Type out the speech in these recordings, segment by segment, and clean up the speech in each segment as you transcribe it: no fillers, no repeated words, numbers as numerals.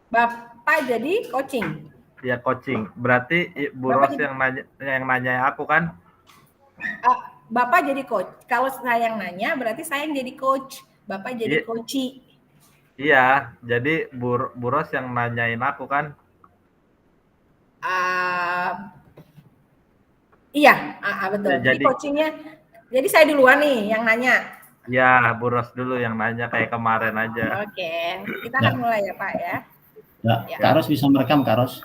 Bapak jadi coaching. Ya coaching. Berarti Bu Bapak Ros jadi, yang nanya aku kan? Bapak jadi coach. Kalau saya yang nanya, berarti saya yang jadi coach. Bapak jadi Iya, coachee. iya. Jadi Bu Ros yang nanyain aku kan? Iya, betul. Ya, Jadi jadi coachingnya, jadi saya duluan nih yang nanya. ya Bu Ros dulu yang nanya kayak kemarin aja. Oke, kita akan Ya, mulai ya Pak ya. ya. Ya. Kak Ros bisa merekam, Kak Ros?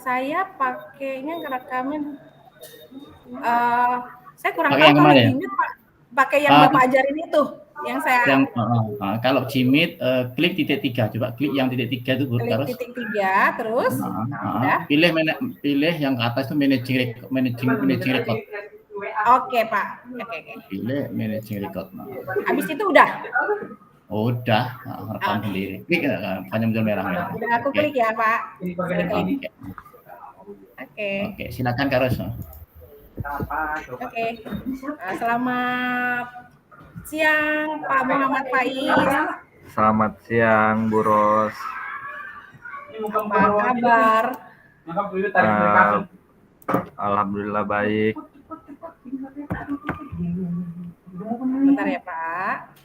Saya pakainya ngerekamin, saya kurang Pakai tahu yang kalau kemarin? Gmeet Pak. Pakai yang Ah, Bapak ajarin itu, yang saya kalau Gmeet, klik titik 3, coba klik yang titik 3 itu, Kak klik Ros. titik 3, terus, udah. Pilih yang ke atas itu managing record. Oke Pak, oke. Pilih managing record. Habis itu udah. Udah, rekam sendiri. Klik hanya muncul merah-merah. Udah aku klik ya Pak. Oke, silakan Kak Ros. Oke. Selamat siang Pak Muhammad Faiz. Selamat siang Bu Ros. Apa kabar? Alhamdulillah baik. Bentar ya Pak.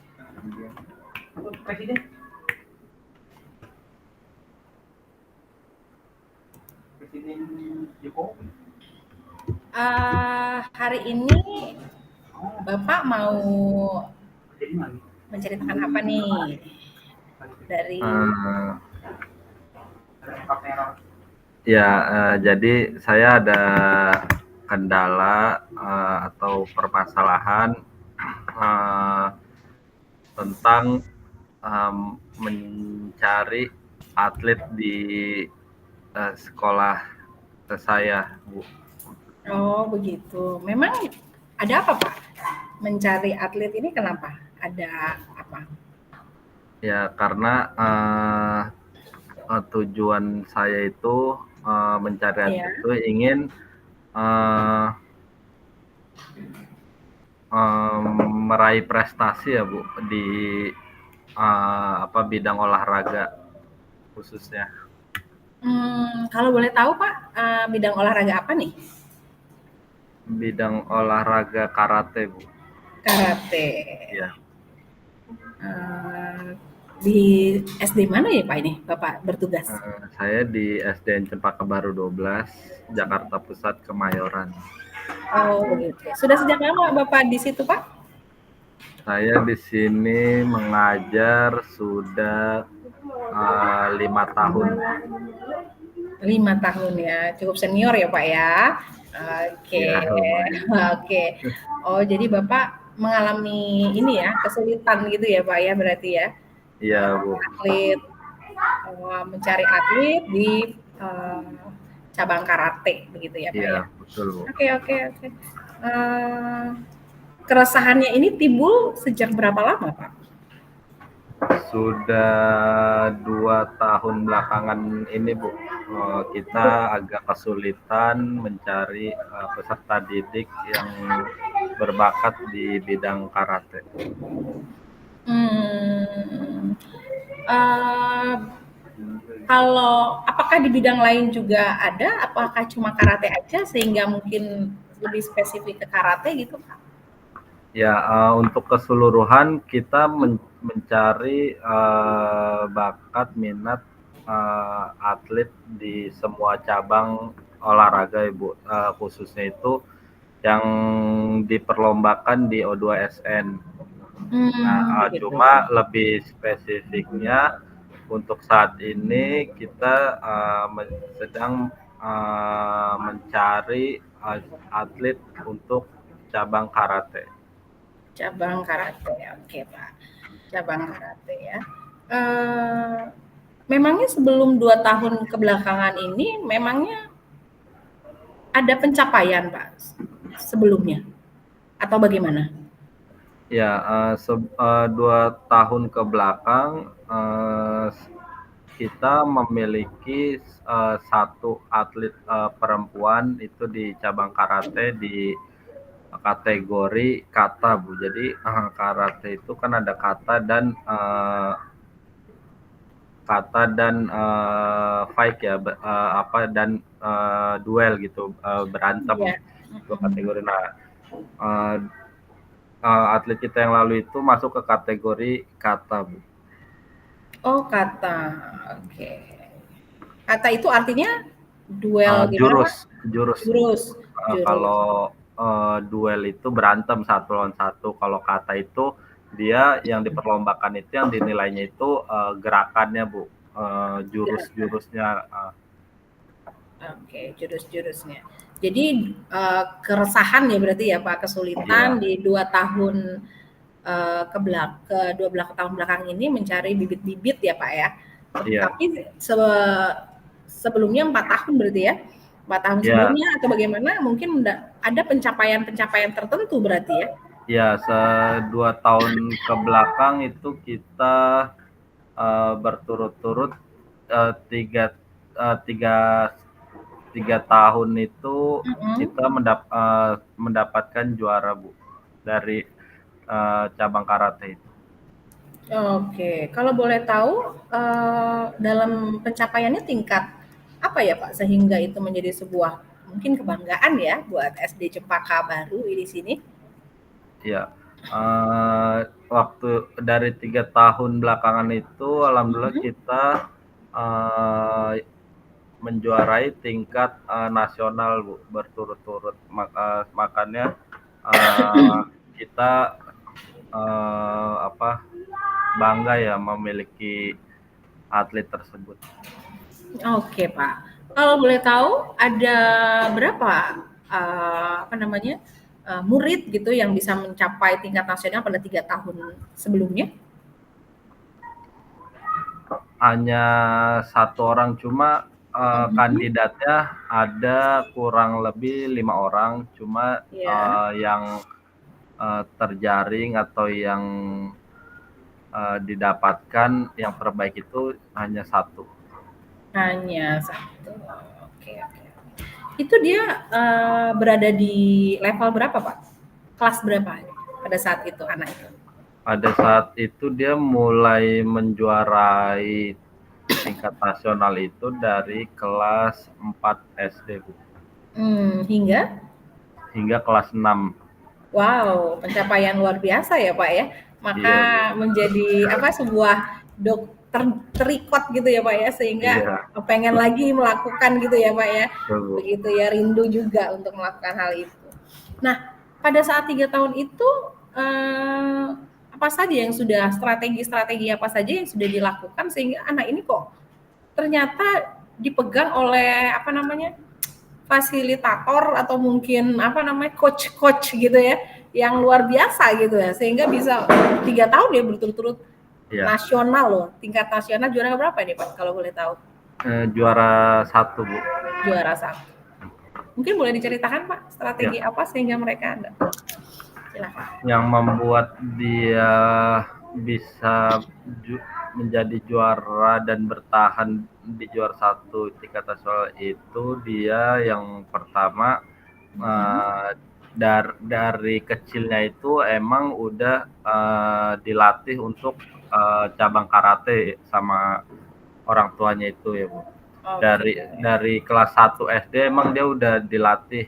Hari ini Bapak mau menceritakan apa nih dari jadi saya ada kendala atau permasalahan tentang mencari atlet di sekolah saya, Bu. Oh begitu. Memang ada apa Pak? Mencari atlet ini kenapa? Ada apa? Ya karena tujuan saya itu mencari atlet itu ingin meraih prestasi ya Bu di bidang olahraga khususnya. Kalau boleh tahu Pak, bidang olahraga apa nih? Bidang olahraga karate Bu. Karate. Ya. Di SD mana ya Pak ini Bapak bertugas? Saya di SDN Cempaka Baru 12, Jakarta Pusat, Kemayoran. Oh begitu. Sudah sejak lama Bapak di situ Pak? Saya di sini mengajar sudah 5 tahun. 5 tahun ya, cukup senior ya Pak ya. Oke, Ya, oke. Oh jadi Bapak mengalami ini ya kesulitan gitu ya Pak ya berarti ya? Iya Bu. Atlet, mencari atlet di cabang karate begitu ya Pak Iya, ya? betul Bu. Oke. Keresahannya ini timbul sejak berapa lama Pak? Sudah 2 tahun belakangan ini Bu, kita agak kesulitan mencari peserta didik yang berbakat di bidang karate. Kalau apakah di bidang lain juga ada? Apakah cuma karate aja sehingga mungkin lebih spesifik ke karate gitu Pak? Ya, untuk keseluruhan kita mencari bakat minat atlet di semua cabang olahraga Ibu, khususnya itu yang diperlombakan di O2SN. Nah, Gitu. cuma lebih spesifiknya untuk saat ini kita sedang mencari atlet untuk cabang karate. Cabang karate, oke Pak. Cabang karate ya. Memangnya sebelum 2 tahun kebelakangan ini, memangnya ada pencapaian Pak sebelumnya? Atau bagaimana? Ya, 2 tahun ke belakang kita memiliki satu atlet perempuan itu di cabang karate di kategori kata Bu. Jadi karate itu kan ada kata dan kata dan fight ya, dan duel gitu, berantem Iya. dua kategori. Nah, eh, atlet kita yang lalu itu masuk ke kategori kata, Bu. Oh, kata. Oke. Kata itu artinya duel gimana, Pak? Jurus. Jurus. Jurus. Kalau duel itu berantem satu lawan satu. Kalau kata itu dia yang diperlombakan itu yang dinilainya itu gerakannya, Bu. Jurus-jurusnya. Oke, jurus-jurusnya. Jadi keresahan ya berarti ya Pak, kesulitan Iya. di 2 tahun kedua tahun belakang ini mencari bibit-bibit ya Pak ya. Iya. Tapi sebelumnya 4 tahun berarti ya. 4 tahun Iya. sebelumnya atau bagaimana mungkin ada pencapaian-pencapaian tertentu berarti ya. Ya, 2 tahun ke belakang itu kita berturut-turut tiga tahun itu kita mendapatkan juara, Bu, dari cabang karate itu. Oke, kalau boleh tahu dalam pencapaiannya tingkat apa ya Pak sehingga itu menjadi sebuah mungkin kebanggaan ya buat SD Cempaka Baru di sini? Ya, waktu dari 3 tahun belakangan itu alhamdulillah kita menjuarai tingkat nasional, Bu, berturut-turut. Makanya kita bangga ya memiliki atlet tersebut. Oke Pak, kalau boleh tahu ada berapa murid gitu yang bisa mencapai tingkat nasional pada 3 tahun sebelumnya? Hanya 1 orang, cuma kandidatnya ada kurang lebih 5 orang, cuma Ya. yang terjaring atau yang didapatkan yang terbaik itu hanya 1. Hanya 1. Oke. Itu dia berada di level berapa Pak? Kelas berapa pada saat itu anak itu? Pada saat itu dia mulai menjuarai tingkat nasional itu dari kelas 4 SD, Bu. Hingga? Hingga kelas 6. Wow, pencapaian luar biasa ya Pak ya. Maka Iya, Bu. menjadi sebuah terikot gitu ya Pak ya, sehingga pengen lagi melakukan gitu ya Pak ya. Betul, Begitu ya, rindu juga untuk melakukan hal itu. Nah, pada saat 3 tahun itu apa saja yang sudah strategi apa saja yang sudah dilakukan sehingga anak ini kok ternyata dipegang oleh fasilitator atau mungkin coach gitu ya yang luar biasa gitu ya sehingga bisa 3 tahun ya berturut-turut nasional loh, tingkat nasional. Juara berapa nih Pak kalau boleh tahu? Juara 1, Bu. Juara 1. Mungkin boleh diceritakan Pak strategi apa sehingga mereka ada? Silakan. Yang membuat dia bisa menjadi juara dan bertahan di juara 1 tingkat nasional itu dia yang pertama dari kecilnya itu emang udah dilatih untuk cabang karate sama orang tuanya itu ya, Bu. Dari kelas 1 SD emang dia udah dilatih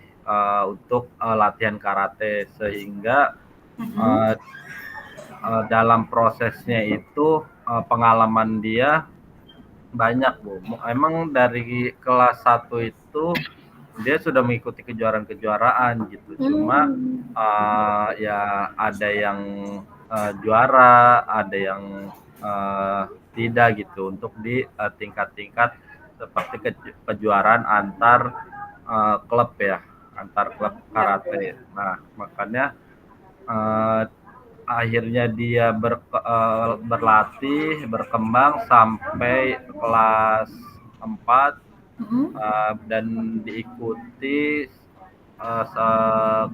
untuk latihan karate sehingga dalam prosesnya itu pengalaman dia banyak, Bu. Emang dari kelas 1 itu dia sudah mengikuti kejuaraan-kejuaraan gitu. Cuma ya ada yang juara, ada yang tidak gitu untuk di tingkat-tingkat seperti kejuaraan antar klub ya, antar klub karate. Nah, makanya akhirnya dia berlatih, berkembang sampai kelas 4 dan diikuti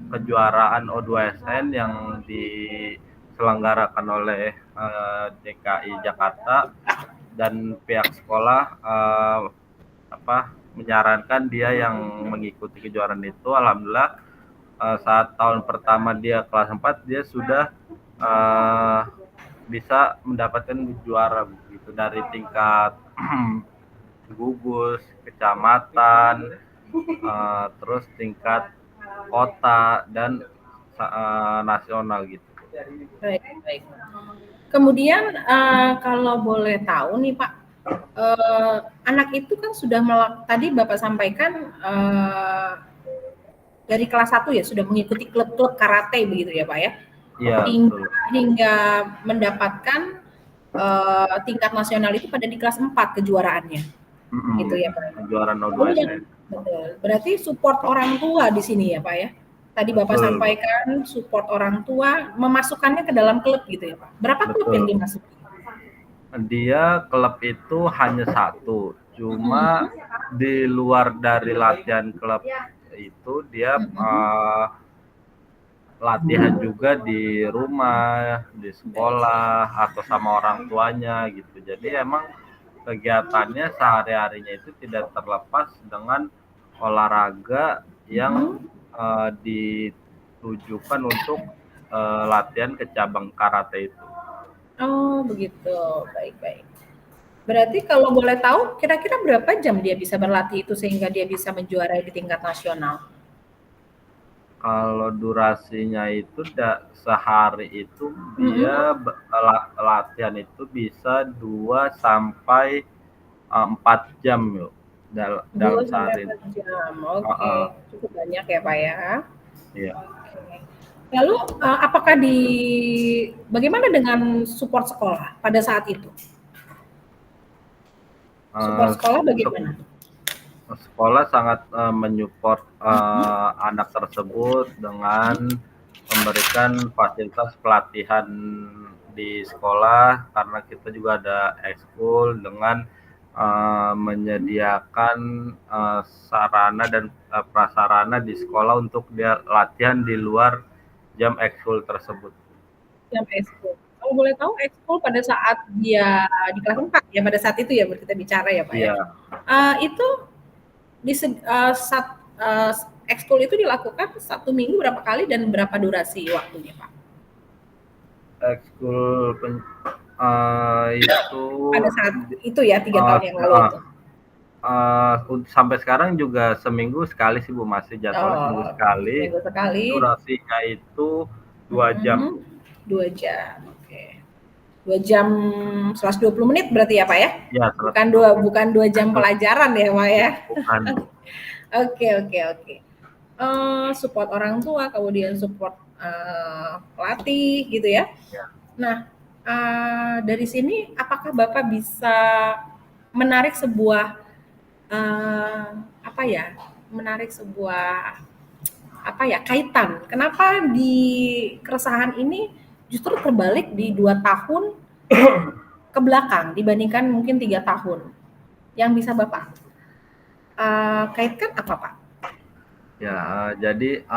kejuaraan O2SN yang diselenggarakan oleh DKI Jakarta dan pihak sekolah menyarankan dia yang mengikuti kejuaraan itu. Alhamdulillah saat tahun pertama dia kelas 4 dia sudah bisa mendapatkan juara begitu dari tingkat gugus, kecamatan, terus tingkat kota dan nasional gitu. Baik, baik. Kemudian kalau boleh tahu nih Pak, anak itu kan sudah tadi Bapak sampaikan dari kelas 1 ya sudah mengikuti klub-klub karate begitu ya Pak ya? Iya, hingga mendapatkan tingkat nasional itu pada di kelas 4 kejuaraannya. Gitu ya Pak. Kejuaraan O2 betul. Berarti support orang tua di sini ya Pak ya? Tadi Bapak sampaikan support orang tua memasukkannya ke dalam klub gitu ya Pak. Berapa klub yang dimasuki? Dia klub itu hanya 1, cuma di luar dari latihan klub itu dia latihan juga di rumah, di sekolah atau sama orang tuanya gitu. Jadi emang kegiatannya sehari-harinya itu tidak terlepas dengan olahraga yang ditujukan untuk latihan ke cabang karate itu. Oh begitu, baik-baik. Berarti kalau boleh tahu kira-kira berapa jam dia bisa berlatih itu sehingga dia bisa menjuarai di tingkat nasional? Kalau durasinya itu sehari itu dia latihan itu bisa 2 sampai 4 jam yuk dalam sehari. 4 jam, oke. Cukup banyak ya Pak ya. Iya. Lalu apakah bagaimana dengan support sekolah pada saat itu? Support sekolah bagaimana? Sekolah sangat menyupport anak tersebut dengan memberikan fasilitas pelatihan di sekolah, karena kita juga ada ekskul dengan menyediakan sarana dan prasarana di sekolah untuk dia latihan di luar jam ekskul tersebut. Jam ekskul. Kalau boleh tahu ekskul pada saat dia di kelas 4 ya, pada saat itu ya kita bicara ya Pak ya. Itu ekskul itu dilakukan 1 minggu berapa kali dan berapa durasi waktunya Pak? Ekskul itu pada saat itu ya 3 tahun yang lalu itu. Sampai sekarang juga seminggu sekali sih Bu, masih jadwalnya seminggu sekali. Durasinya itu 2 jam. 2 jam, oke. 2 jam 120 menit berarti ya Pak ya? Ya, bukan 2 jam pelajaran ya Pak ya? Bukan. Oke. Support orang tua, kemudian support pelatih gitu ya. Nah, dari sini apakah Bapak bisa menarik sebuah kaitan? Kenapa di keresahan ini justru terbalik di 2 tahun ke belakang dibandingkan mungkin 3 tahun? Yang bisa Bapak kaitkan apa Pak? Ya, jadi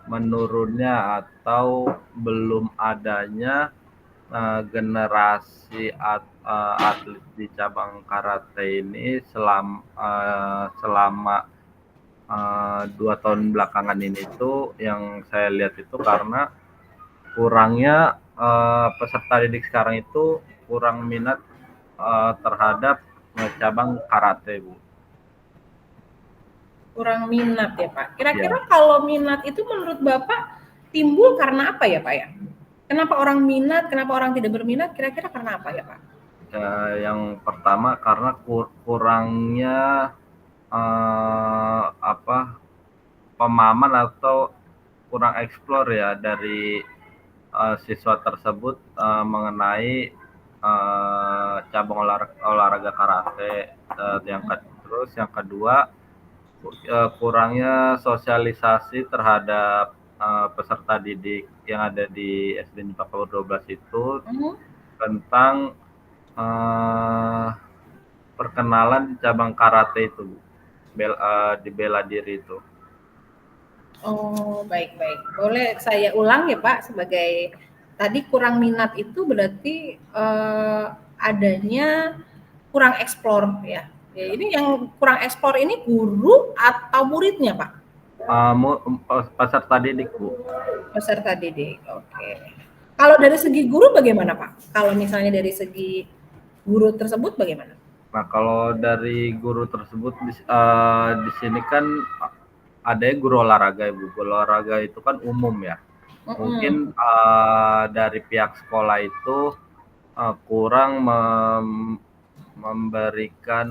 menurunnya atau belum adanya generasi atlet di cabang karate ini selama 2 tahun belakangan ini tuh yang saya lihat itu karena kurangnya peserta didik sekarang itu kurang minat terhadap cabang karate Bu. Kurang minat ya Pak. Kira-kira kalau minat itu menurut Bapak timbul karena apa ya Pak ya? Kenapa orang minat, kenapa orang tidak berminat? Kira-kira karena apa ya Pak? Yang pertama karena kurangnya pemahaman atau kurang eksplor ya dari siswa tersebut mengenai cabang olahraga karate. Terus yang kedua kurangnya sosialisasi terhadap peserta didik yang ada di SD Negeri 12 itu tentang perkenalan cabang karate itu di bela diri itu. Oh, baik-baik. Boleh saya ulang ya Pak, sebagai tadi kurang minat itu berarti adanya kurang eksplor ya. Ini yang kurang eksplor ini guru atau muridnya Pak? Peserta didik Bu. Peserta didik, oke. Kalau dari segi guru bagaimana Pak? Kalau misalnya dari segi guru tersebut bagaimana? Nah, kalau dari guru tersebut di sini kan ada guru olahraga, Ibu. Guru olahraga itu kan umum ya. Mungkin dari pihak sekolah itu kurang memberikan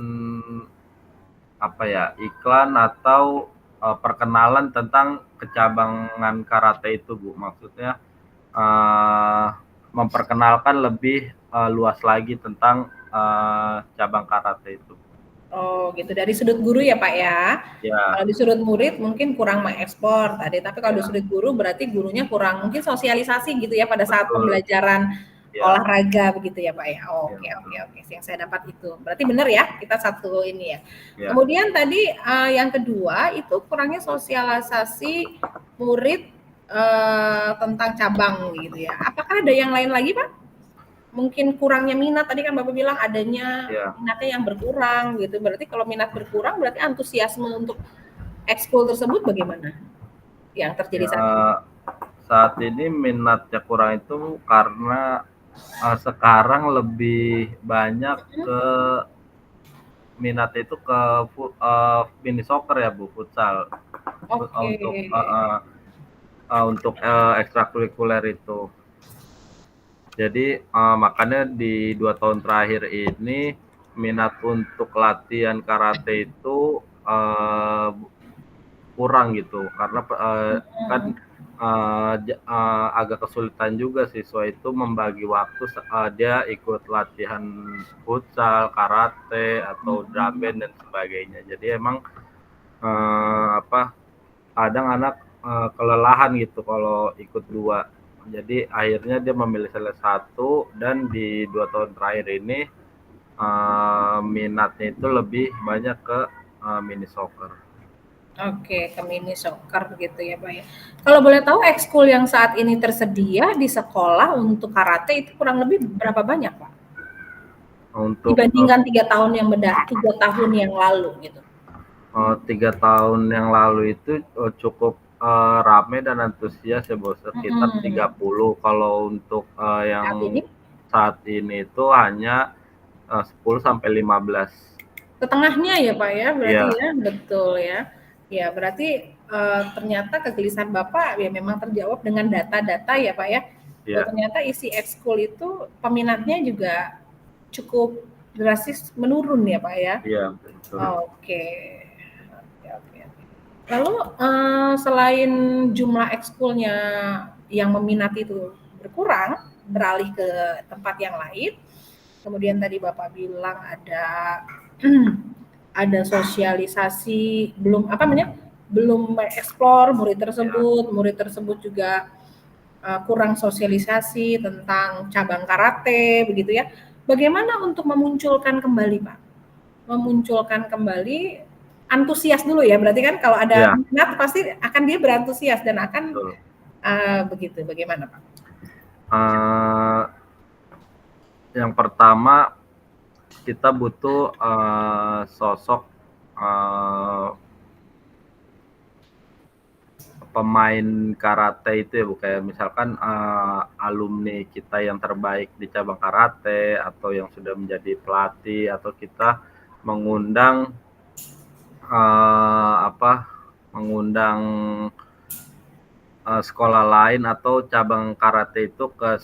apa ya, iklan atau perkenalan tentang kecabangan karate itu, Bu. Maksudnya memperkenalkan lebih luas lagi tentang cabang karate itu. Oh gitu, dari sudut guru ya Pak ya? Ya. Kalau di sudut murid mungkin kurang mengekspor tadi, tapi kalau di sudut guru berarti gurunya kurang mungkin sosialisasi gitu ya pada saat pembelajaran olahraga begitu ya Pak ya? Oke. Yang saya dapat itu, berarti benar ya, kita satu ini ya. Kemudian tadi yang kedua itu kurangnya sosialisasi murid tentang cabang gitu ya. Apakah ada yang lain lagi Pak? Mungkin kurangnya minat, tadi kan Bapak bilang adanya minatnya yang berkurang gitu. Berarti kalau minat berkurang berarti antusiasme untuk ekskul tersebut bagaimana yang terjadi saat ini? Saat ini minatnya kurang itu karena sekarang lebih banyak ke minat itu ke mini soccer ya Bu, futsal. Untuk ekstrakurikuler itu. Jadi makanya di 2 tahun terakhir ini minat untuk latihan karate itu kurang gitu, karena kan agak kesulitan juga siswa itu membagi waktu dia ikut latihan futsal, karate atau drum band dan sebagainya. Jadi emang kadang anak kelelahan gitu kalau ikut dua. Jadi akhirnya dia memilih salah satu, dan di 2 tahun terakhir ini minatnya itu lebih banyak ke mini soccer. Oke, ke mini soccer begitu ya Pak ya. Kalau boleh tahu ekskul yang saat ini tersedia di sekolah untuk karate itu kurang lebih berapa banyak Pak? Untuk dibandingkan 3 tahun yang lalu gitu. 3 tahun yang lalu itu cukup rame dan antusias ya Bu, sekitar 30. Kalau untuk yang saat ini itu hanya 10 sampai 15. Setengahnya ya Pak ya, berarti ya, betul ya. Ya berarti ternyata kegelisahan Bapak ya memang terjawab dengan data-data ya Pak ya. Ternyata isi ekskul itu peminatnya juga cukup drastis menurun ya Pak ya. Iya, betul. Oke. Lalu selain jumlah ekskulnya yang meminati itu berkurang, beralih ke tempat yang lain, kemudian tadi Bapak bilang ada sosialisasi, belum mengeksplor murid tersebut juga kurang sosialisasi tentang cabang karate begitu ya. Bagaimana untuk memunculkan kembali Pak? Memunculkan kembali antusias dulu ya, berarti kan kalau ada minat pasti akan dia berantusias dan akan begitu. Bagaimana Pak? Yang pertama kita butuh sosok pemain karate itu ya Bu, kayak misalkan alumni kita yang terbaik di cabang karate atau yang sudah menjadi pelatih, atau kita mengundang sekolah lain atau cabang karate itu ke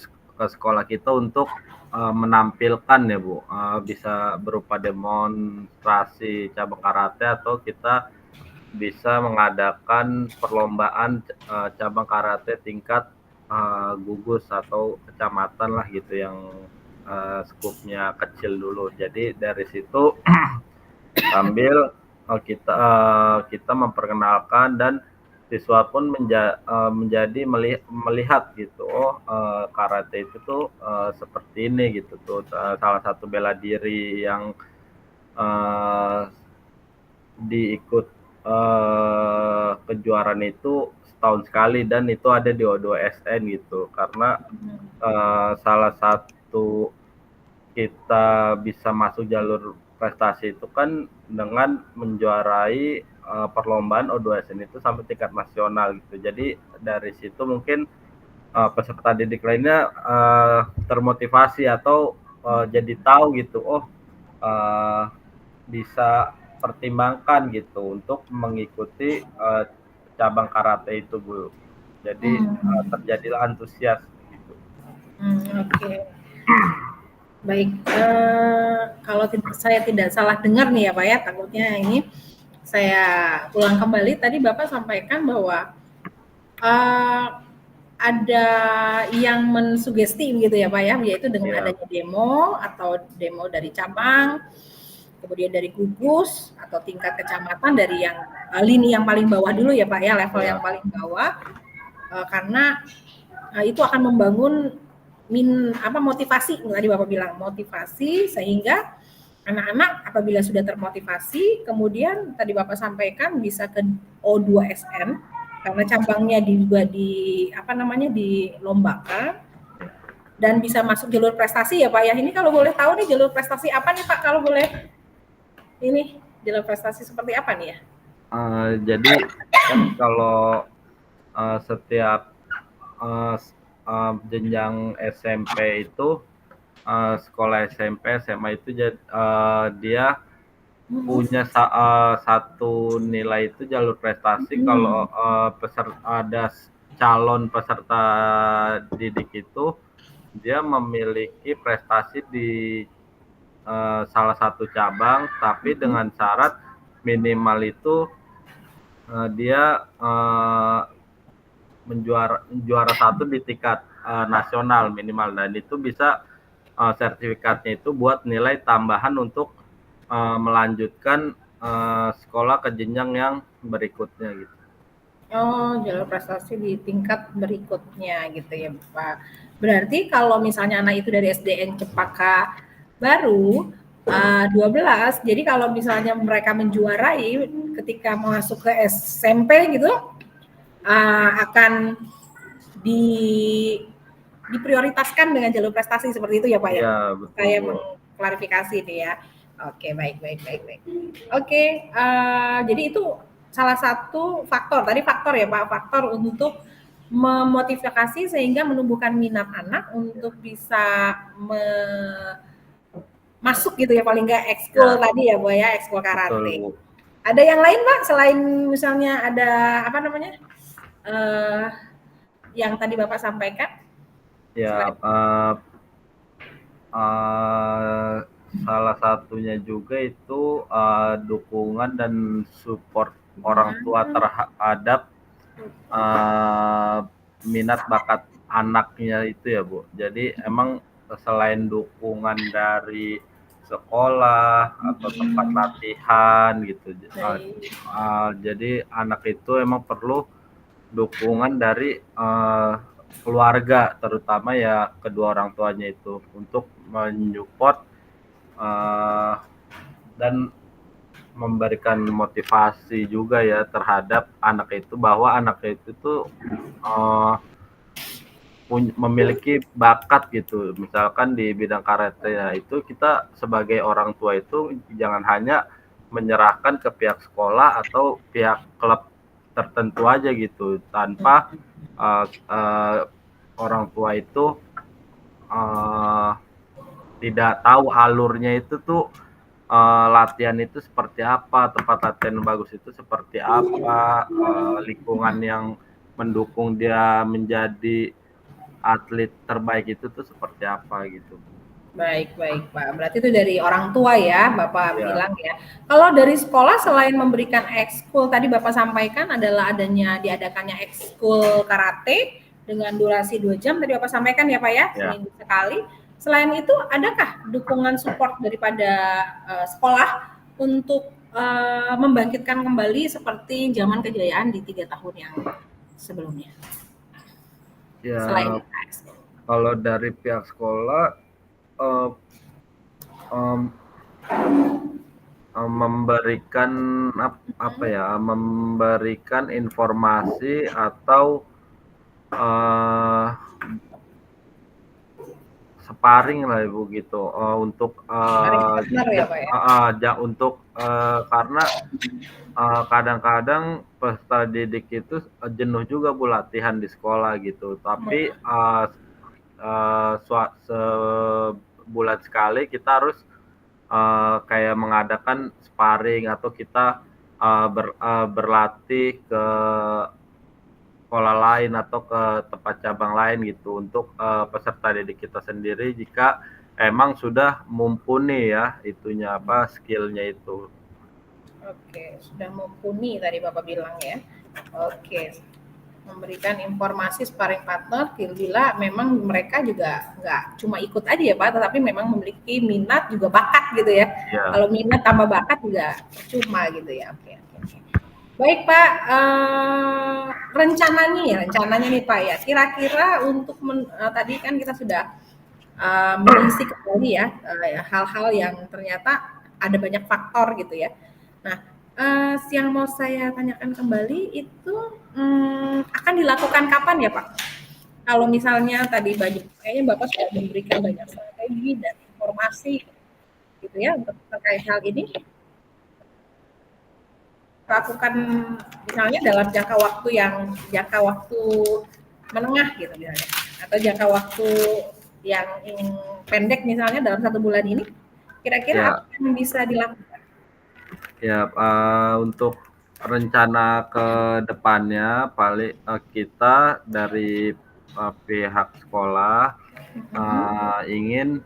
sekolah kita untuk menampilkan ya Bu, bisa berupa demonstrasi cabang karate, atau kita bisa mengadakan perlombaan cabang karate tingkat gugus atau kecamatan lah gitu, yang skupnya kecil dulu. Jadi dari situ sambil kita memperkenalkan, dan siswa pun menjadi melihat gitu, karate itu tuh seperti ini gitu tuh. Salah satu bela diri yang diikut kejuaraan itu setahun sekali, dan itu ada di O2SN gitu, karena salah satu kita bisa masuk jalur prestasi itu kan dengan menjuarai perlombaan O2SN itu sampai tingkat nasional gitu. Jadi dari situ mungkin peserta didik lainnya termotivasi atau jadi tahu gitu, bisa pertimbangkan gitu untuk mengikuti cabang karate itu, Bu. Jadi terjadilah antusias gitu. Oke. Baik, kalau saya tidak salah dengar nih ya Pak ya, takutnya ini saya ulang kembali. Tadi Bapak sampaikan bahwa ada yang mensugesti gitu ya Pak ya, yaitu dengan adanya demo atau demo dari cabang, kemudian dari gugus atau tingkat kecamatan dari yang lini yang paling bawah dulu ya Pak ya, level yang paling bawah, karena itu akan membangun motivasi, tadi Bapak bilang motivasi, sehingga anak-anak apabila sudah termotivasi, kemudian tadi Bapak sampaikan bisa ke O2SN karena cabangnya juga dilombakan dan bisa masuk jalur prestasi ya Pak ya. Ini kalau boleh tahu nih jalur prestasi apa nih Pak, kalau boleh ini jalur prestasi seperti apa nih ya? Jadi kan kalau setiap jenjang SMP itu sekolah SMP, SMA itu dia punya satu nilai itu jalur prestasi. Kalau ada calon peserta didik itu dia memiliki prestasi di salah satu cabang, tapi dengan syarat minimal itu dia juara satu di tingkat nasional minimal, dan itu bisa sertifikatnya itu buat nilai tambahan untuk melanjutkan sekolah ke jenjang yang berikutnya gitu. Oh, jalur prestasi di tingkat berikutnya gitu ya Pak. Berarti kalau misalnya anak itu dari SDN Cempaka Baru 12, jadi kalau misalnya mereka menjuarai ketika masuk ke SMP gitu, akan diprioritaskan dengan jalur prestasi seperti itu ya Pak ya? Iya, betul. Saya mengklarifikasi nih ya. Oke, baik. Oke, jadi itu salah satu faktor, tadi faktor ya Pak, faktor untuk memotivasi sehingga menumbuhkan minat anak untuk bisa masuk gitu ya, paling nggak ekskul tadi ya Bu ya, ekskul karate. Betul, Bu. Ada yang lain Pak, selain misalnya ada yang tadi Bapak sampaikan? Ya, salah satunya juga itu dukungan dan support orang tua terhadap minat bakat anaknya itu ya Bu. Jadi emang selain dukungan dari sekolah atau tempat latihan gitu, jadi anak itu emang perlu dukungan dari keluarga, terutama ya kedua orang tuanya itu, untuk mensupport dan memberikan motivasi juga ya terhadap anak itu, bahwa anak itu tuh memiliki bakat gitu. Misalkan di bidang karate ya, itu kita sebagai orang tua itu jangan hanya menyerahkan ke pihak sekolah atau pihak klub tertentu aja gitu, tanpa orang tua itu tidak tahu alurnya itu tuh latihan itu seperti apa, tempat latihan bagus itu seperti apa, lingkungan yang mendukung dia menjadi atlet terbaik itu tuh seperti apa gitu. Baik Pak. Berarti itu dari orang tua ya, Bapak bilang ya. Kalau dari sekolah selain memberikan ekskul, tadi Bapak sampaikan adalah diadakannya ekskul karate dengan durasi 2 jam, tadi Bapak sampaikan ya Pak ya, seminggu sekali. Selain itu, adakah dukungan support daripada sekolah untuk membangkitkan kembali seperti zaman kejayaan di 3 tahun yang sebelumnya? Ya, selain kalau dari pihak sekolah memberikan memberikan informasi atau sparring lah Ibu gitu, untuk untuk karena kadang-kadang peserta didik itu jenuh juga Bu latihan di sekolah gitu. Tapi sebulan sekali kita harus kayak mengadakan sparring atau kita berlatih ke sekolah lain atau ke tempat cabang lain gitu untuk peserta didik kita sendiri jika emang sudah mumpuni ya itunya apa skillnya itu. Oke, sudah mumpuni tadi Bapak bilang ya. Oke, memberikan informasi sparring partner bila memang mereka juga nggak cuma ikut aja ya Pak, tetapi memang memiliki minat juga bakat gitu ya. Ya. Kalau minat tambah bakat juga percuma gitu ya. Oke. Baik Pak, rencananya nih Pak ya, kira-kira untuk tadi kan kita sudah mengisi kembali ya hal-hal yang ternyata ada banyak faktor gitu ya. Nah, yang mau saya tanyakan kembali itu akan dilakukan kapan ya Pak? Kalau misalnya tadi kayaknya Bapak sudah memberikan banyak strategi dan informasi gitu ya untuk terkait hal ini. Lakukan misalnya dalam jangka waktu menengah gitu misalnya, atau jangka waktu yang pendek misalnya dalam 1 bulan ini, kira-kira apa yang bisa dilakukan? Ya, untuk rencana ke depannya paling kita dari pihak sekolah ingin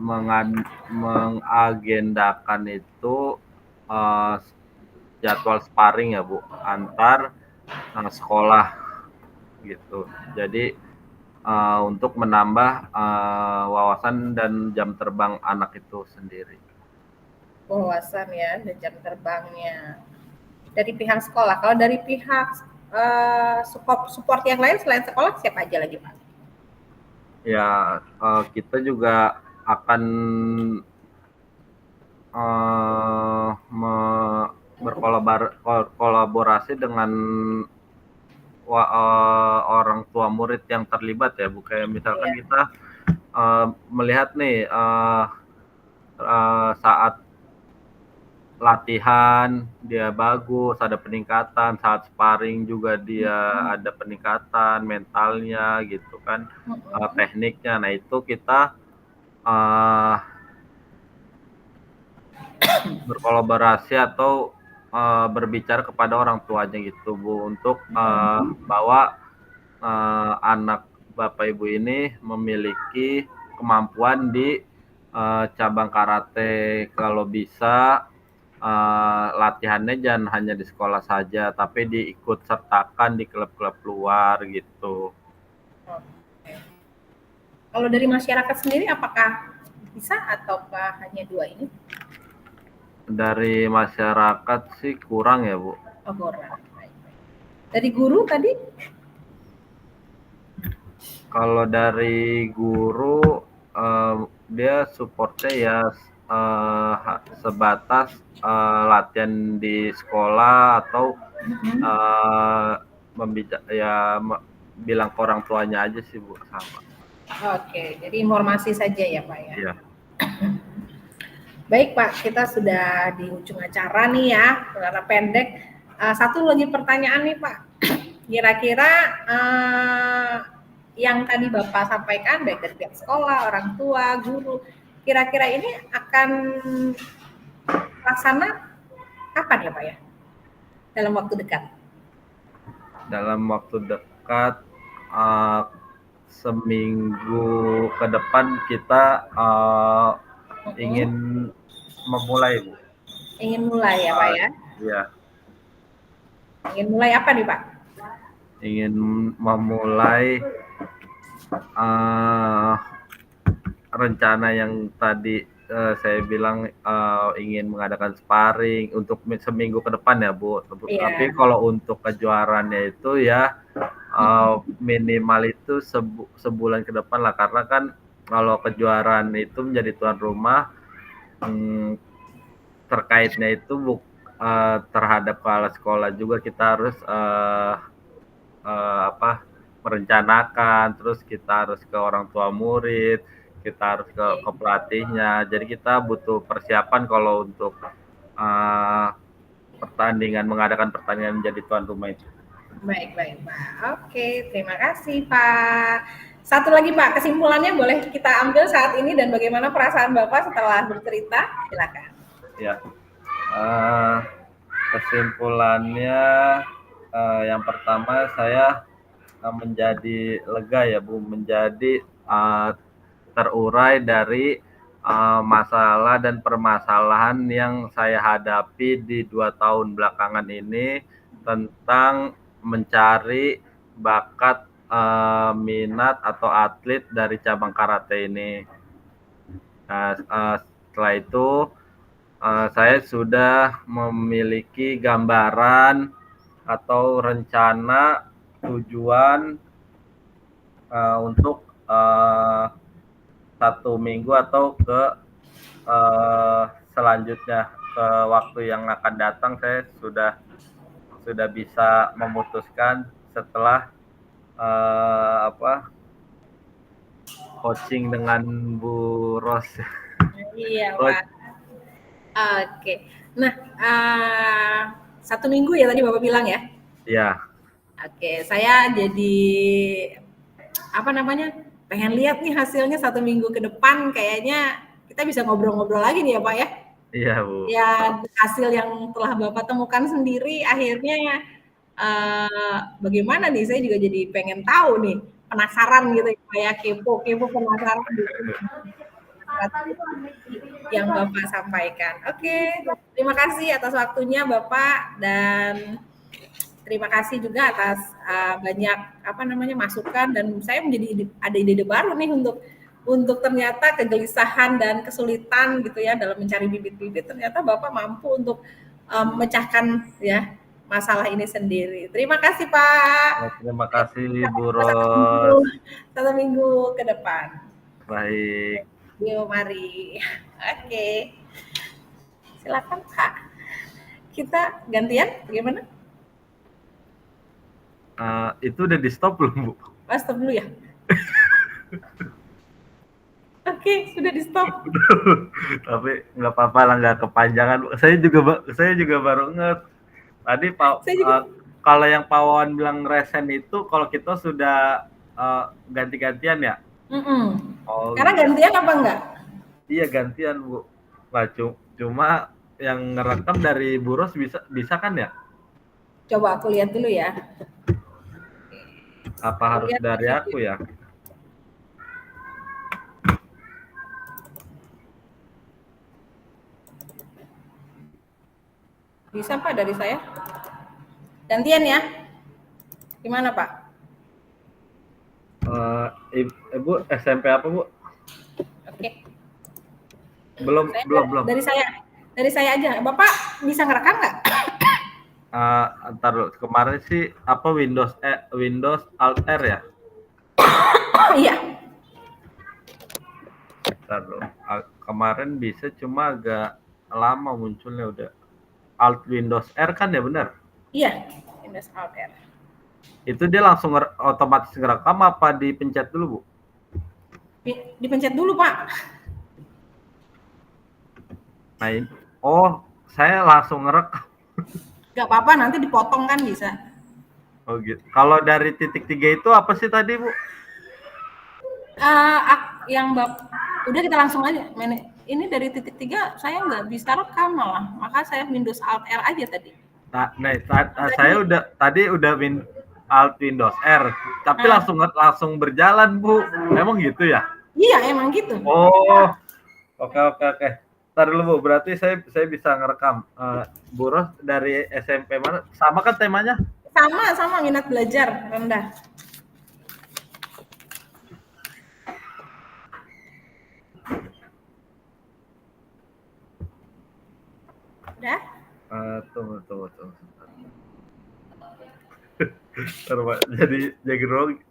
mengagendakan itu jadwal sparring ya Bu antar sekolah gitu. Jadi untuk menambah wawasan dan jam terbang anak itu sendiri. Wawasan ya dan jam terbangnya dari pihak sekolah. Kalau dari pihak support yang lain selain sekolah siapa aja lagi Pak? Ya kita juga akan berkolaborasi dengan orang tua murid yang terlibat ya Bu. Kayak misalkan kita melihat nih saat latihan dia bagus, ada peningkatan, saat sparring juga dia ada peningkatan mentalnya gitu kan, tekniknya. Nah itu kita berkolaborasi atau berbicara kepada orang tuanya gitu Bu untuk bahwa anak Bapak Ibu ini memiliki kemampuan di cabang karate, kalau bisa latihannya jangan hanya di sekolah saja, tapi diikut sertakan di klub-klub luar gitu. Kalau dari masyarakat sendiri apakah bisa ataukah hanya 2 ini? Dari masyarakat sih kurang ya Bu. Oh, kurang. Dari guru tadi? Kalau dari guru dia supportnya ya sebatas latihan di sekolah atau bilang ke orang tuanya aja sih Bu sama. Oke, jadi informasi saja ya Pak ya. Iya. Baik Pak, kita sudah di ujung acara nih ya, karena pendek. Satu lagi pertanyaan nih Pak, kira-kira yang tadi Bapak sampaikan baik dari pihak sekolah, orang tua, guru, kira-kira ini akan laksana kapan ya Pak ya? Dalam waktu dekat? Dalam waktu dekat seminggu ke depan kita ingin memulai Bu. Ingin mulai ya Pak ya? Iya. Ingin mulai apa nih Pak? Ingin memulai rencana yang tadi saya bilang ingin mengadakan sparring untuk seminggu ke depan ya Bu. Tapi kalau untuk kejuaraannya itu ya minimal itu sebulan ke depan lah, karena kan kalau kejuaraan itu menjadi tuan rumah terkaitnya itu terhadap kepala sekolah juga kita harus merencanakan, terus kita harus ke orang tua murid, kita harus ke pelatihnya. Jadi kita butuh persiapan kalau untuk mengadakan pertandingan menjadi tuan rumah itu. Baik, Pak. Oke, terima kasih, Pak. Satu lagi, Pak, kesimpulannya boleh kita ambil saat ini dan bagaimana perasaan Bapak setelah bercerita? Silakan. Ya, kesimpulannya yang pertama saya menjadi lega ya Bu, menjadi terurai dari masalah dan permasalahan yang saya hadapi di 2 tahun belakangan ini tentang mencari bakat minat atau atlet dari cabang karate ini. Nah, setelah itu saya sudah memiliki gambaran atau rencana tujuan untuk 1 minggu atau ke selanjutnya, ke waktu yang akan datang. Saya sudah bisa memutuskan setelah coaching dengan Bu Ros. Iya, Pak. Oke. Nah, 1 minggu ya tadi Bapak bilang ya? Iya. Oke, saya jadi pengen lihat nih hasilnya 1 minggu ke depan. Kayaknya kita bisa ngobrol-ngobrol lagi nih ya, Pak ya? Iya, Bu. Ya, hasil yang telah Bapak temukan sendiri akhirnya bagaimana nih? Saya juga jadi pengen tahu nih, penasaran gitu ya, kepo penasaran gitu. Yang Bapak sampaikan. Oke, terima kasih atas waktunya Bapak dan terima kasih juga atas banyak masukan dan saya menjadi ada ide baru nih untuk ternyata kegelisahan dan kesulitan gitu ya dalam mencari bibit-bibit, ternyata Bapak mampu untuk memecahkan ya masalah ini sendiri. Terima kasih Pak. Ya, terima kasih Bu Ros. 1 minggu ke depan. Baik. Yuk, mari. Oke. Silakan Pak. Kita gantian gimana? Itu udah di stop belum, Bu? Stop dulu ya. Oke, sudah di stop. Tapi nggak apa-apa lah, nggak kepanjangan. Saya juga baru ingat. Tadi kalau yang Pak Wawan bilang resen itu kalau kita sudah ganti-gantian ya. Oh, karena gitu. Gantian apa enggak? Iya gantian Bu. Nah, cuma yang ngerekam dari Bu Ros bisa kan ya? Coba aku lihat dulu ya. Apa harus dari aku ya? Bisa Pak dari saya? Gantian ya? Gimana Pak? Ibu SMP apa Bu? Oke. Belum. Dari saya aja. Bapak bisa ngerekam nggak? Ntar kemarin sih apa Windows Alt R ya? Iya. Ntar kemarin bisa cuma agak lama munculnya udah. Alt Windows R kan ya benar? Iya, Windows Alt R. Itu dia langsung otomatis ngerekam apa dipencet dulu, Bu? Dipencet dulu, Pak. Nah, saya langsung ngerekam. Gak apa-apa, nanti dipotong kan bisa. Oh gitu. Kalau dari titik 3 itu apa sih tadi, Bu? Udah kita langsung aja. Ini dari titik 3 saya nggak bisa rekam malah. Maka saya Windows Alt R aja tadi. Saya udah Alt Windows R, tapi langsung berjalan, Bu. Emang gitu ya? Iya, emang gitu. Oh. Oke. Ntar dulu, Bu. Berarti saya bisa ngerekam. Bu Ros dari SMP mana? Sama kan temanya? Sama minat belajar rendah. Udah? Tunggu.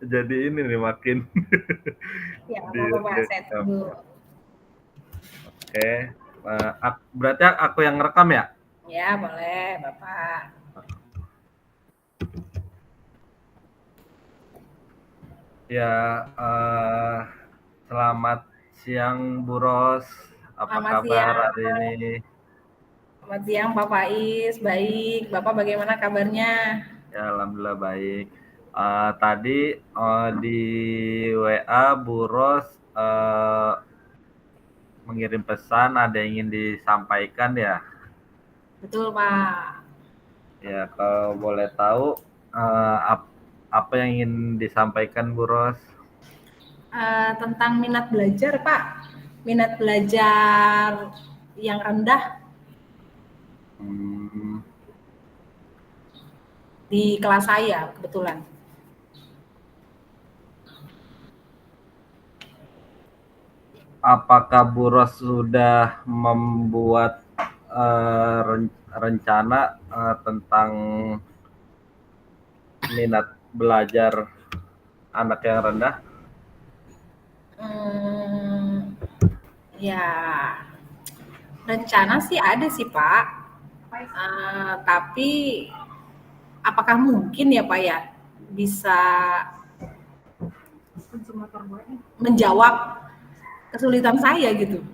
jadi ini nih makin. Ya, apa-apa, saya tunggu. Oke. Berarti aku yang ngerekam ya? Ya, boleh, Bapak. Ya, selamat siang Bu Ros. Apa kabar hari ini? Selamat siang Pak Faiz, baik. Bapak bagaimana kabarnya? Ya, alhamdulillah baik. Tadi di WA Bu Ros mengirim pesan ada yang ingin disampaikan ya. Betul Pak. Ya, kalau boleh tahu apa yang ingin disampaikan Bu Ros? Tentang minat belajar Pak. Minat belajar yang rendah di kelas saya kebetulan. Apakah Bu Ros sudah membuat rencana tentang minat belajar anak yang rendah? Ya, rencana sih ada sih Pak. Tapi apakah mungkin ya Pak ya bisa menjawab kesulitan saya gitu?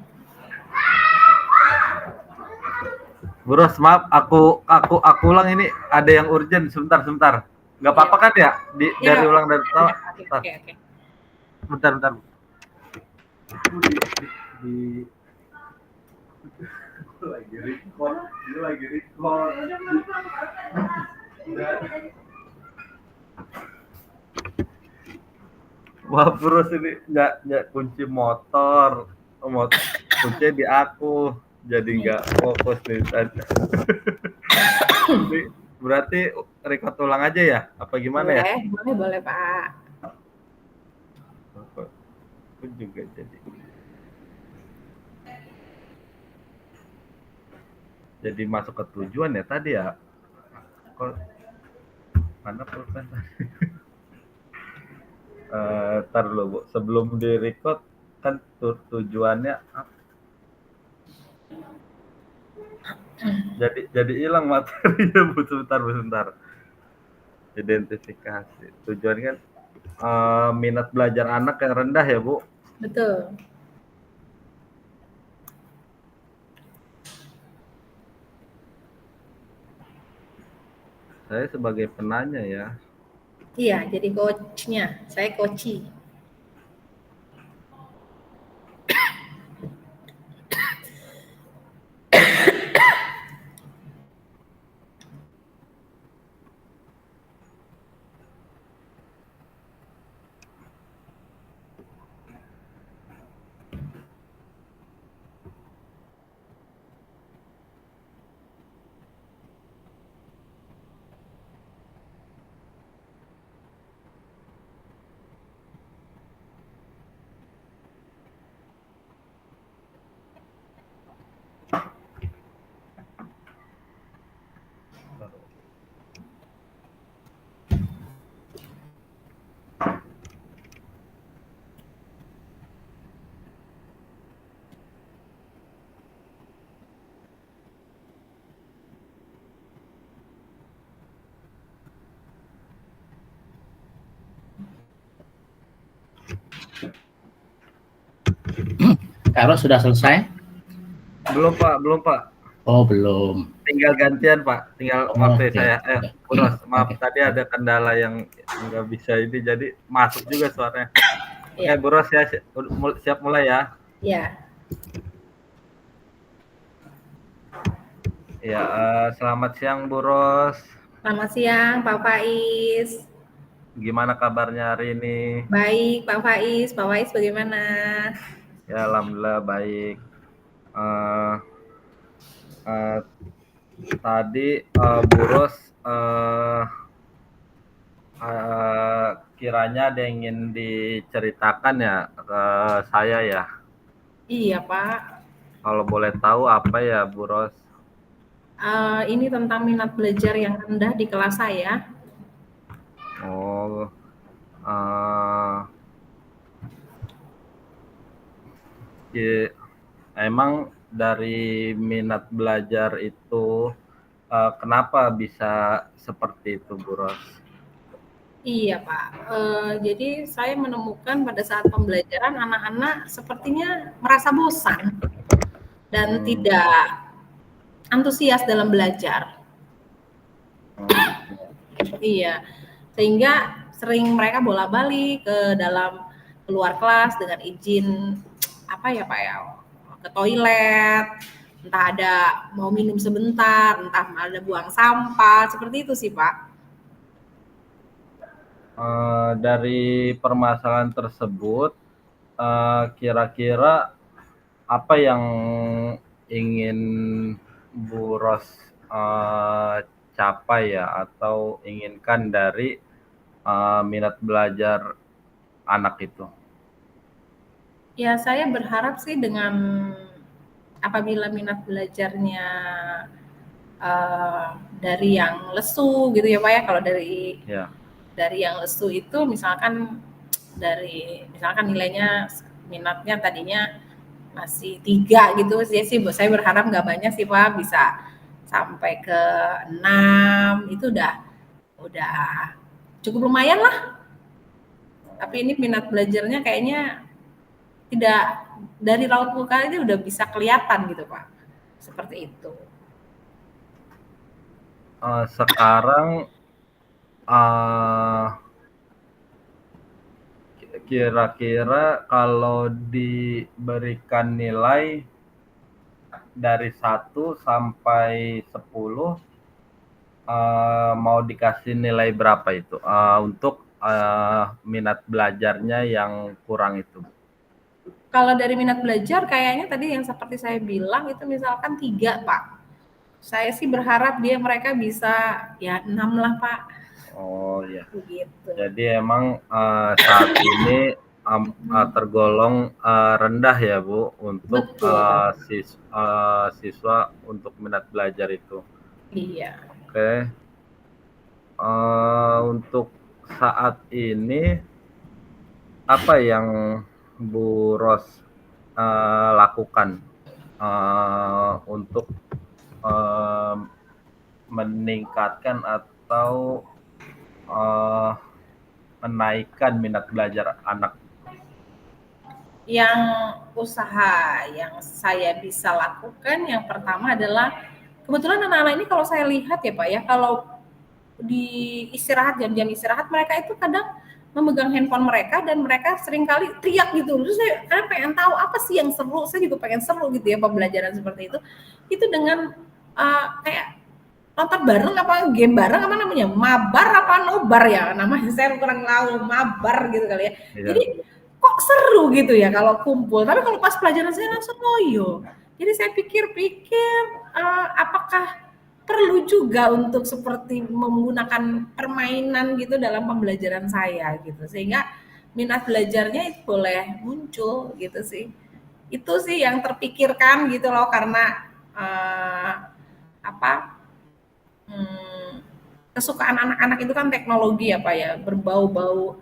Bu Ros, maaf, aku ulang ini ada yang urgent, sebentar. Nggak apa-apa kan ya? Dari ulang dari pertama. Oke. Bentar. Lagi record. Wah, Bu Ros, ini nggak kunci motor, kuncinya di aku, jadi nggak fokus nih. Berarti record ulang aja ya? Apa gimana ya? Boleh Pak. Aku juga jadi masuk ke tujuan ya tadi ya. Kok mana pulpen tadi? Ntar dulu Bu, sebelum di record kan tujuannya apa? Jadi hilang materinya Bu, sebentar. Identifikasi. Tujuannya kan minat belajar anak yang rendah ya Bu? Betul. Saya sebagai penanya ya. Iya, jadi coachnya. Saya coachi. Karo sudah selesai? Belum Pak. Oh, belum. Tinggal gantian Pak, waktu saya. Bu Ros, maaf tadi ada kendala yang nggak bisa ini, jadi masuk juga suaranya. Oke, Bu Ros ya, siap mulai ya? Iya. Ya, selamat siang Bu Ros. Selamat siang Pak Faiz. Gimana kabarnya hari ini? Baik Pak Faiz bagaimana? Ya, alhamdulillah baik. Tadi Bu Ros kiranya ada yang ingin diceritakan ya ke saya ya? Iya Pak. Kalau boleh tahu apa ya Bu Ros? Ini tentang minat belajar yang rendah di kelas saya. Oh, ya, emang dari minat belajar itu kenapa bisa seperti itu Bu Ros? Iya Pak, jadi saya menemukan pada saat pembelajaran anak-anak sepertinya merasa bosan dan tidak antusias dalam belajar. Iya, sehingga sering mereka bolak-balik ke dalam keluar kelas dengan izin apa ya Pak ya, ke toilet, entah ada mau minum sebentar, entah ada buang sampah, seperti itu sih Pak. Dari permasalahan tersebut, kira-kira apa yang ingin Bu Ros capai ya atau inginkan dari minat belajar anak itu? Ya saya berharap sih dengan apabila minat belajarnya dari yang lesu gitu ya Pak ya, kalau dari yang lesu itu misalkan nilainya minatnya tadinya masih 3 gitu sih, saya berharap nggak banyak sih Pak, bisa sampai ke 6 itu udah cukup lumayan lah. Tapi ini minat belajarnya kayaknya tidak dari raut muka ini udah bisa kelihatan gitu Pak, seperti itu. Sekarang kira-kira kalau diberikan nilai dari 1 sampai 10, mau dikasih nilai berapa itu untuk minat belajarnya yang kurang itu? Kalau dari minat belajar kayaknya tadi yang seperti saya bilang itu misalkan 3 Pak. Saya sih berharap mereka bisa ya 6 lah Pak. Oh ya. Begitu. Jadi emang saat ini tergolong rendah ya Bu untuk siswa untuk minat belajar itu. Iya. Oke. Untuk saat ini apa yang Bu Ros lakukan untuk meningkatkan atau menaikkan minat belajar anak? Yang usaha yang saya bisa lakukan yang pertama adalah kebetulan anak-anak ini kalau saya lihat ya Pak ya, kalau di istirahat, jam-jam istirahat mereka itu kadang memegang handphone mereka dan mereka seringkali teriak gitu. Terus saya pengen tahu apa sih yang seru, saya juga pengen seru gitu ya pembelajaran seperti itu. Itu dengan kayak nonton bareng apa game bareng apa namanya, mabar apa nobar ya namanya, saya kurang tahu, mabar gitu kali ya. Jadi kok seru gitu ya kalau kumpul, tapi kalau pas pelajaran saya langsung loyo. Jadi saya pikir-pikir apakah perlu juga untuk seperti menggunakan permainan gitu dalam pembelajaran saya gitu, sehingga minat belajarnya itu boleh muncul gitu sih. Itu sih yang terpikirkan gitu loh, karena kesukaan anak-anak itu kan teknologi ya Pak ya, berbau-bau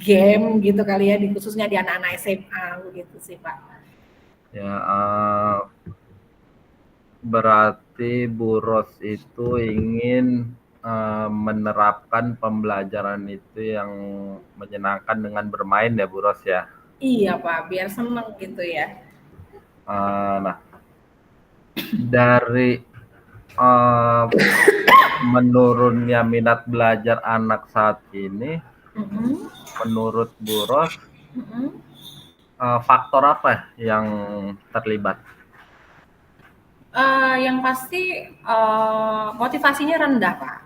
game gitu kali ya, khususnya di anak-anak SMA gitu sih Pak. Ya, berarti Bu Ros itu ingin menerapkan pembelajaran itu yang menyenangkan dengan bermain ya Bu Ros ya? Iya Pak, biar seneng gitu ya. Nah, dari menurunnya minat belajar anak saat ini, menurut Bu Ros, faktor apa yang terlibat? Yang pasti motivasinya rendah Pak.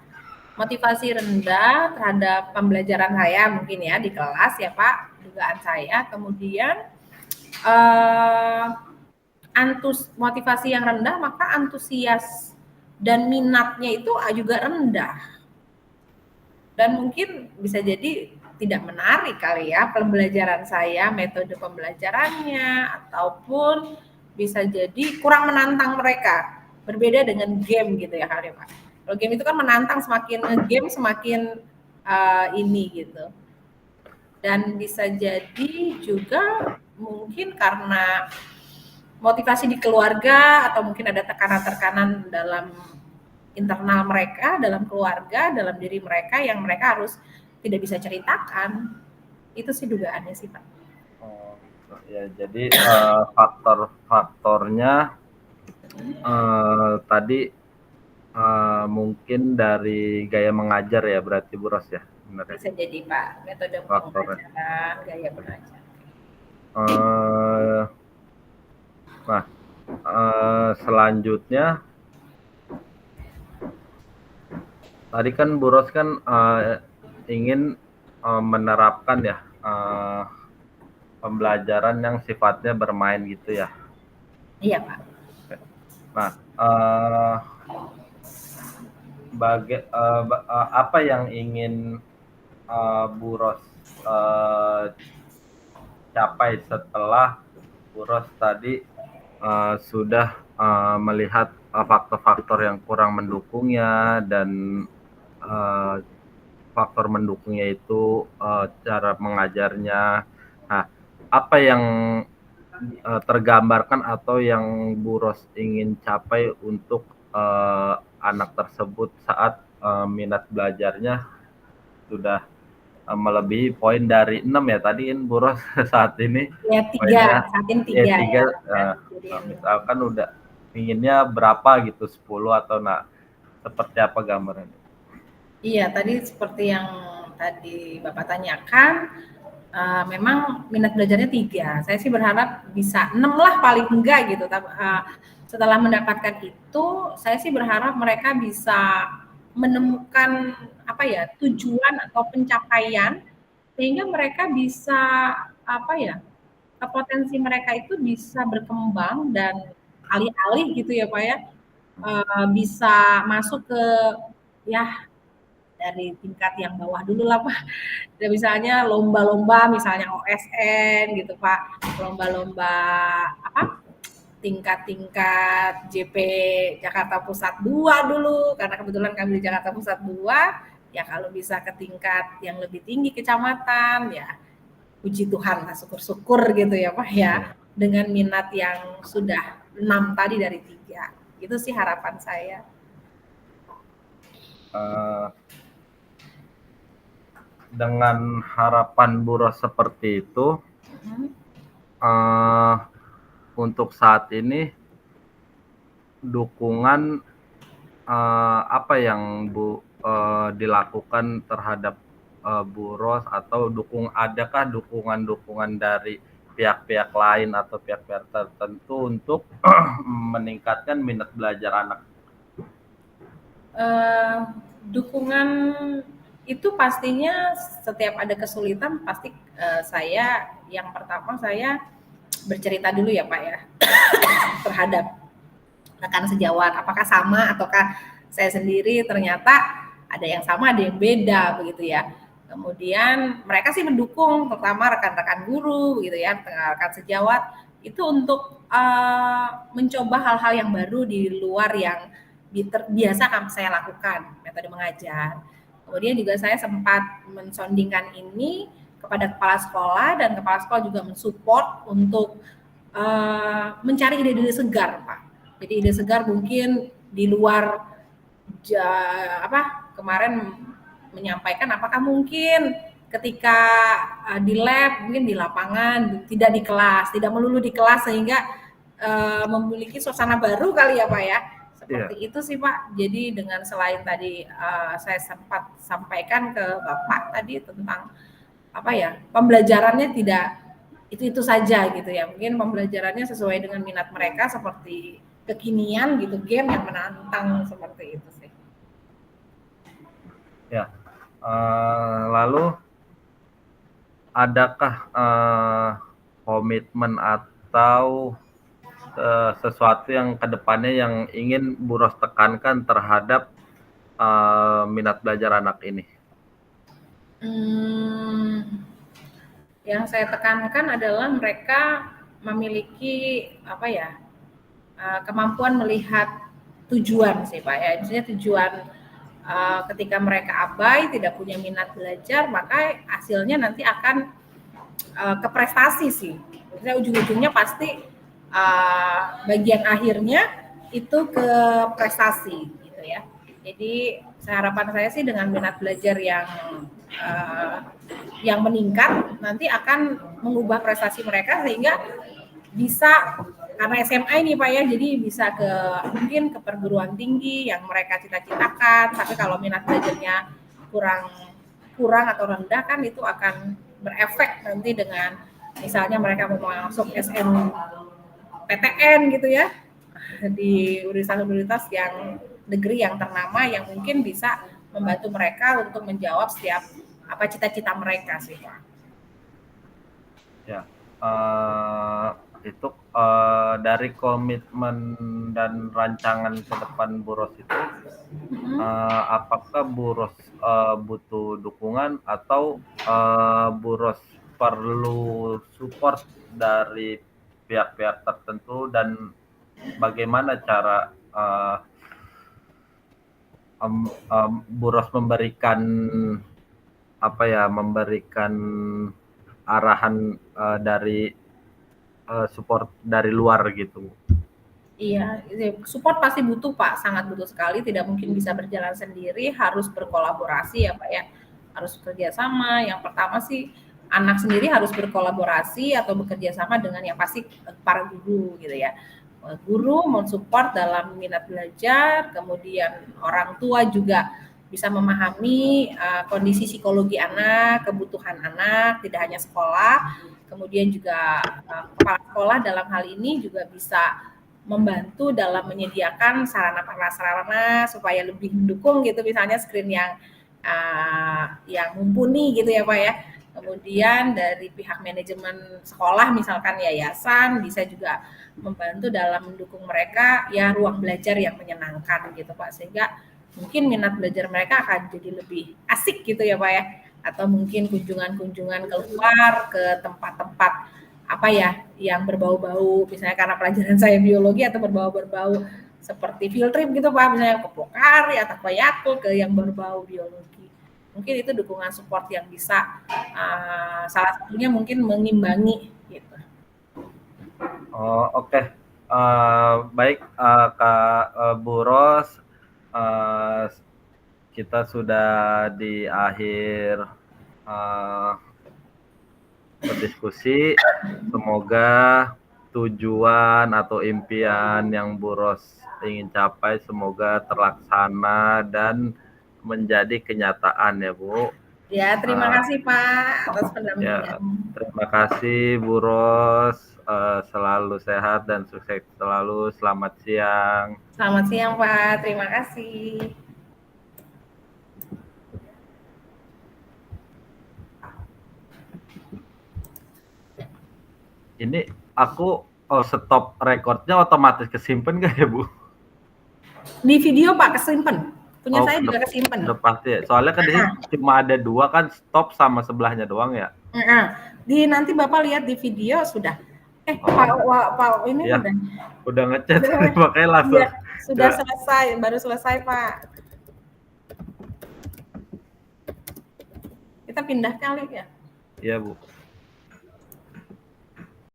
Motivasi rendah terhadap pembelajaran saya mungkin ya di kelas ya Pak, dugaan saya. Kemudian motivasi yang rendah, maka antusias dan minatnya itu juga rendah. Dan mungkin bisa jadi tidak menarik kali ya pembelajaran saya, metode pembelajarannya, ataupun bisa jadi kurang menantang mereka. Berbeda dengan game gitu ya kali Pak. Kalau game itu kan menantang, semakin game semakin ini gitu. Dan bisa jadi juga mungkin karena motivasi di keluarga atau mungkin ada tekanan-tekanan dalam internal mereka, dalam keluarga, dalam diri mereka yang mereka harus tidak bisa ceritakan. Itu sih dugaannya sih Pak. Ya, jadi faktor-faktornya tadi mungkin dari gaya mengajar ya, berarti Bu Ros ya, benar ya? Bisa jadi Pak, metode Faktornya. pengajaran, gaya belajar. Nah, selanjutnya tadi kan Bu Ros kan ingin menerapkan ya pembelajaran yang sifatnya bermain gitu ya. Iya Pak. Nah, apa yang ingin Bu Ros capai setelah Bu Ros tadi sudah melihat faktor-faktor yang kurang mendukungnya dan faktor mendukungnya itu cara mengajarnya. Nah, apa yang tergambarkan atau yang Bu Ros ingin capai untuk anak tersebut saat minat belajarnya sudah melebihi poin dari 6 ya tadi kan Bu Ros saat ini Ya 3, poinnya saat ini 3 3 ya. misalkan udah inginnya berapa gitu 10 atau seperti apa gambarannya? Iya, tadi seperti yang tadi Bapak tanyakan, memang minat belajarnya 3. Saya sih berharap bisa 6 lah paling enggak gitu. Setelah mendapatkan itu, saya sih berharap mereka bisa menemukan apa ya, tujuan atau pencapaian sehingga mereka bisa apa ya, potensi mereka itu bisa berkembang dan alih-alih gitu ya Pak ya, bisa masuk ke ya dari tingkat yang bawah dulu lah Pak. Dan misalnya lomba-lomba misalnya OSN gitu Pak, lomba-lomba apa tingkat-tingkat JP Jakarta Pusat 2 dulu, karena kebetulan kami di Jakarta Pusat 2, ya kalau bisa ke tingkat yang lebih tinggi kecamatan, ya puji Tuhan lah, syukur-syukur gitu ya Pak ya, dengan minat yang sudah 6 tadi dari 3. Itu sih harapan saya. Dengan harapan Bu Ros seperti itu, untuk saat ini dukungan apa yang dilakukan terhadap Bu Ros atau adakah dukungan dari pihak-pihak lain atau pihak-pihak tertentu untuk meningkatkan minat belajar anak? Dukungan itu pastinya setiap ada kesulitan pasti yang pertama saya bercerita dulu ya Pak ya terhadap rekan sejawat, apakah sama ataukah saya sendiri ternyata ada yang sama ada yang beda begitu ya. Kemudian mereka sih mendukung, terutama rekan-rekan guru gitu ya, rekan sejawat itu untuk mencoba hal-hal yang baru di luar yang biasa saya lakukan, metode mengajar. Kemudian juga saya sempat mensondingkan ini kepada kepala sekolah, dan kepala sekolah juga mensupport untuk mencari ide-ide segar, Pak. Jadi ide segar mungkin di luar kemarin menyampaikan apakah mungkin ketika di lab, mungkin di lapangan, tidak di kelas, tidak melulu di kelas sehingga memiliki suasana baru kali ya Pak ya. Seperti itu sih Pak. Jadi dengan selain tadi saya sempat sampaikan ke Bapak tadi tentang apa ya, pembelajarannya tidak itu saja gitu ya. Mungkin pembelajarannya sesuai dengan minat mereka seperti kekinian gitu, game yang menantang seperti itu sih. Ya. Lalu adakah komitmen atau sesuatu yang kedepannya yang ingin Bu Ros tekankan terhadap minat belajar anak ini? Yang saya tekankan adalah mereka memiliki apa ya, kemampuan melihat tujuan sih Pak ya. Maksudnya tujuan ketika mereka abai, tidak punya minat belajar, maka hasilnya nanti akan ke prestasi sih. Maksudnya ujung-ujungnya pasti bagian akhirnya itu ke prestasi gitu ya. Jadi harapan saya sih dengan minat belajar yang meningkat nanti akan mengubah prestasi mereka sehingga bisa, karena SMA ini Pak ya, jadi bisa mungkin ke perguruan tinggi yang mereka cita-citakan. Tapi kalau minat belajarnya kurang atau rendah kan itu akan berefek nanti dengan misalnya mereka mau masuk SNPTN gitu ya, di universitas-universitas yang negeri yang ternama yang mungkin bisa membantu mereka untuk menjawab setiap cita-cita mereka sih Pak. Ya, itu dari komitmen dan rancangan ke depan Bu Ros itu, apakah Bu Ros butuh dukungan atau Bu Ros perlu support dari pihak-pihak tertentu, dan bagaimana cara Bu Ros memberikan arahan dari support dari luar gitu? Iya, support pasti butuh Pak, sangat butuh sekali. Tidak mungkin bisa berjalan sendiri, harus berkolaborasi ya Pak ya, harus bekerja sama. Yang pertama sih anak sendiri harus berkolaborasi atau bekerja sama dengan yang pasti para guru gitu ya. Guru mensupport dalam minat belajar, kemudian orang tua juga bisa memahami kondisi psikologi anak, kebutuhan anak, tidak hanya sekolah. Kemudian juga kepala sekolah dalam hal ini juga bisa membantu dalam menyediakan sarana prasarana supaya lebih mendukung gitu, misalnya screen yang mumpuni gitu ya Pak ya. Kemudian dari pihak manajemen sekolah misalkan yayasan bisa juga membantu dalam mendukung mereka ya ruang belajar yang menyenangkan gitu Pak, sehingga mungkin minat belajar mereka akan jadi lebih asik gitu ya Pak ya, atau mungkin kunjungan-kunjungan keluar ke tempat-tempat yang berbau-bau, misalnya karena pelajaran saya biologi atau berbau-berbau seperti field trip gitu Pak, misalnya ke Pokari atau ke Yakult ke yang berbau biologi. Mungkin itu dukungan support yang bisa salah satunya mungkin mengimbangi gitu. Oh, oke. Baik, Kak Bu Ros, kita sudah di akhir berdiskusi. Semoga tujuan atau impian yang Bu Ros ingin capai semoga terlaksana dan menjadi kenyataan ya Bu. Ya, terima kasih Pak atas pendampingan. Ya, terima kasih Bu Ros, selalu sehat dan sukses selalu. Selamat siang. Selamat siang Pak, terima kasih. Ini aku stop recordnya otomatis kesimpan gak ya Bu? Di video Pak kesimpan. Punya saya juga kesimpan. Udah pasti ya. Soalnya kan ini cuma ada 2 kan, stop sama sebelahnya doang ya. Nanti Bapak lihat di video sudah. Pak ini ya, udah ngechat makanya langsung. Ya, sudah selesai, baru selesai Pak. Kita pindah kali ya. Iya Bu.